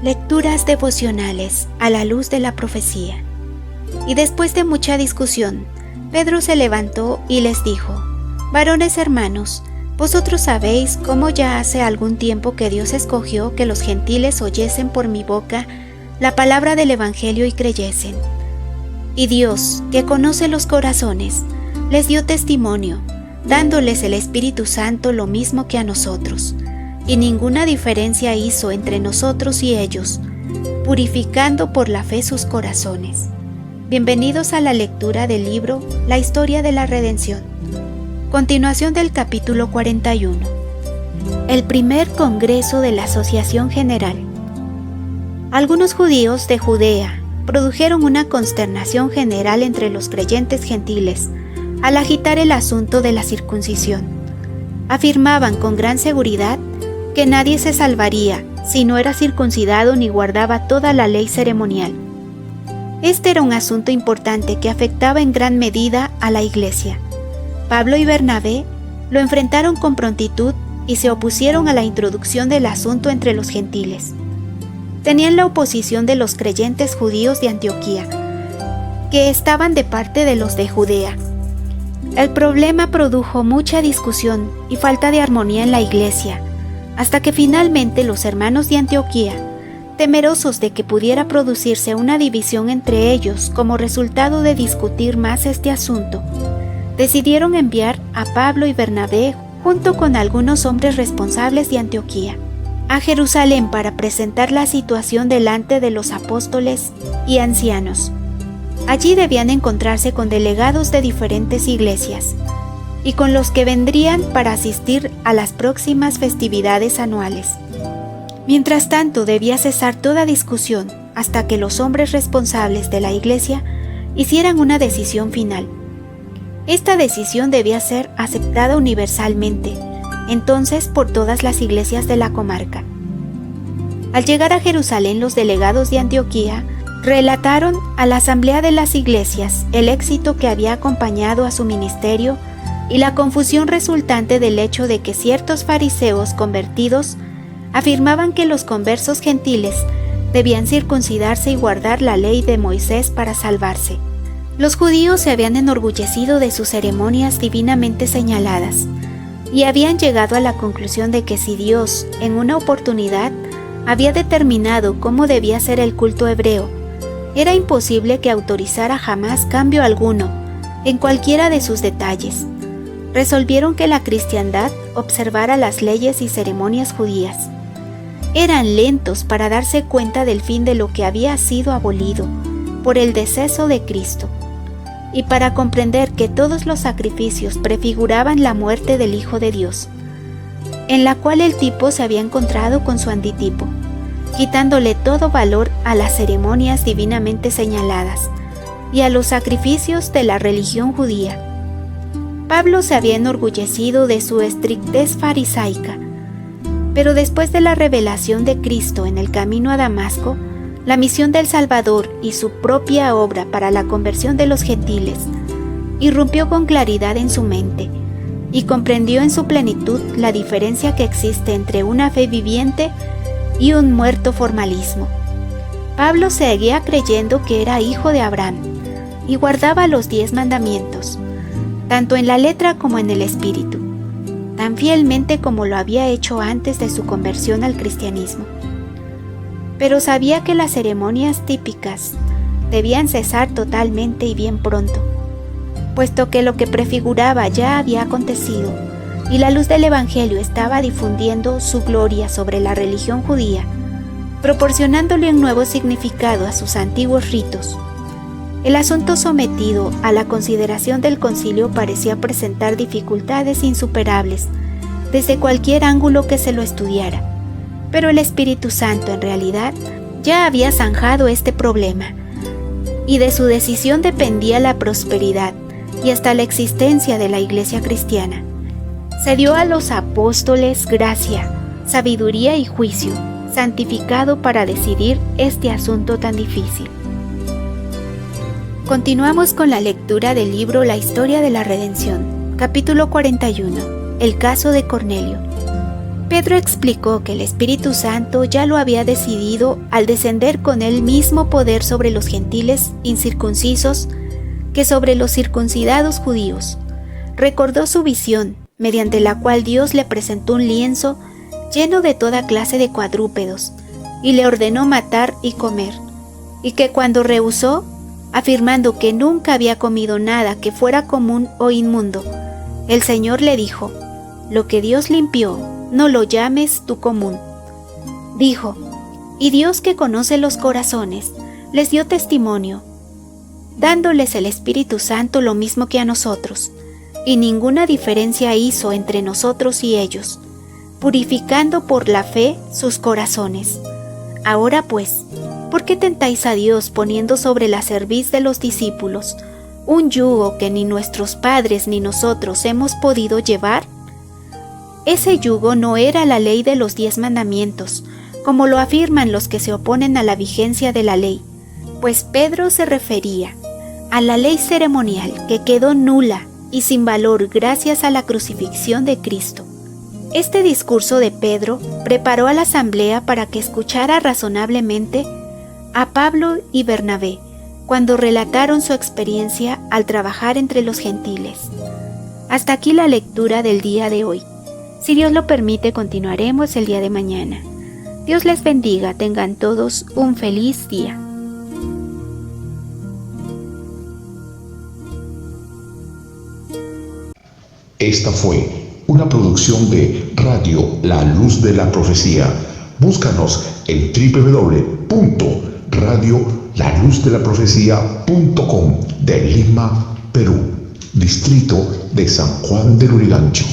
Lecturas devocionales a la luz de la profecía. Y después de mucha discusión, Pedro se levantó y les dijo: Varones hermanos, vosotros sabéis cómo ya hace algún tiempo que Dios escogió que los gentiles oyesen por mi boca la palabra del Evangelio y creyesen. Y Dios, que conoce los corazones, les dio testimonio, dándoles el Espíritu Santo lo mismo que a nosotros, y ninguna diferencia hizo entre nosotros y ellos, purificando por la fe sus corazones. Bienvenidos a la lectura del libro La historia de la redención. Continuación del capítulo 41. El primer congreso de la Asociación General. Algunos judíos de Judea produjeron una consternación general entre los creyentes gentiles al agitar el asunto de la circuncisión. Afirmaban con gran seguridad que nadie se salvaría si no era circuncidado ni guardaba toda la ley ceremonial. Este era un asunto importante que afectaba en gran medida a la iglesia. Pablo y Bernabé lo enfrentaron con prontitud y se opusieron a la introducción del asunto entre los gentiles. Tenían la oposición de los creyentes judíos de Antioquía, que estaban de parte de los de Judea. El problema produjo mucha discusión y falta de armonía en la iglesia, hasta que finalmente los hermanos de Antioquía, temerosos de que pudiera producirse una división entre ellos como resultado de discutir más este asunto, decidieron enviar a Pablo y Bernabé junto con algunos hombres responsables de Antioquía a Jerusalén para presentar la situación delante de los apóstoles y ancianos. Allí debían encontrarse con delegados de diferentes iglesias y con los que vendrían para asistir a las próximas festividades anuales. Mientras tanto, debía cesar toda discusión hasta que los hombres responsables de la iglesia hicieran una decisión final. Esta decisión debía ser aceptada universalmente, entonces por todas las iglesias de la comarca. Al llegar a Jerusalén, los delegados de Antioquía relataron a la asamblea de las iglesias el éxito que había acompañado a su ministerio y la confusión resultante del hecho de que ciertos fariseos convertidos afirmaban que los conversos gentiles debían circuncidarse y guardar la ley de Moisés para salvarse. Los judíos se habían enorgullecido de sus ceremonias divinamente señaladas y habían llegado a la conclusión de que si Dios, en una oportunidad, había determinado cómo debía ser el culto hebreo, era imposible que autorizara jamás cambio alguno en cualquiera de sus detalles. Resolvieron que la cristiandad observara las leyes y ceremonias judías. Eran lentos para darse cuenta del fin de lo que había sido abolido por el deceso de Cristo, y para comprender que todos los sacrificios prefiguraban la muerte del Hijo de Dios, en la cual el tipo se había encontrado con su antitipo, quitándole todo valor a las ceremonias divinamente señaladas y a los sacrificios de la religión judía. Pablo se había enorgullecido de su estrictez farisaica, pero después de la revelación de Cristo en el camino a Damasco, la misión del Salvador y su propia obra para la conversión de los gentiles, irrumpió con claridad en su mente y comprendió en su plenitud la diferencia que existe entre una fe viviente y un muerto formalismo. Pablo seguía creyendo que era hijo de Abraham y guardaba los 10 mandamientos, tanto en la letra como en el espíritu, tan fielmente como lo había hecho antes de su conversión al cristianismo. Pero sabía que las ceremonias típicas debían cesar totalmente y bien pronto, puesto que lo que prefiguraba ya había acontecido y la luz del Evangelio estaba difundiendo su gloria sobre la religión judía, proporcionándole un nuevo significado a sus antiguos ritos. El asunto sometido a la consideración del concilio parecía presentar dificultades insuperables desde cualquier ángulo que se lo estudiara, pero el Espíritu Santo en realidad ya había zanjado este problema, y de su decisión dependía la prosperidad y hasta la existencia de la iglesia cristiana. Se dio a los apóstoles gracia, sabiduría y juicio, santificado para decidir este asunto tan difícil. Continuamos con la lectura del libro La historia de la redención, capítulo 41, el caso de Cornelio. Pedro explicó que el Espíritu Santo ya lo había decidido al descender con el mismo poder sobre los gentiles incircuncisos que sobre los circuncidados judíos. Recordó su visión, mediante la cual Dios le presentó un lienzo lleno de toda clase de cuadrúpedos, y le ordenó matar y comer, y que cuando rehusó, afirmando que nunca había comido nada que fuera común o inmundo, el Señor le dijo: «Lo que Dios limpió, no lo llames tú común». Dijo: «Y Dios, que conoce los corazones, les dio testimonio, dándoles el Espíritu Santo lo mismo que a nosotros, y ninguna diferencia hizo entre nosotros y ellos, purificando por la fe sus corazones. Ahora pues, ¿por qué tentáis a Dios poniendo sobre la cerviz de los discípulos un yugo que ni nuestros padres ni nosotros hemos podido llevar?» Ese yugo no era la ley de los 10 mandamientos, como lo afirman los que se oponen a la vigencia de la ley, pues Pedro se refería a la ley ceremonial que quedó nula y sin valor gracias a la crucifixión de Cristo. Este discurso de Pedro preparó a la asamblea para que escuchara razonablemente a Pablo y Bernabé cuando relataron su experiencia al trabajar entre los gentiles. Hasta aquí la lectura del día de hoy. Si Dios lo permite, continuaremos el día de mañana. Dios les bendiga, tengan todos un feliz día. Esta fue una producción de Radio La Luz de la Profecía. Búscanos en www.radiolaluz-de-la-profecía.com de Lima, Perú, distrito de San Juan del Lurigancho.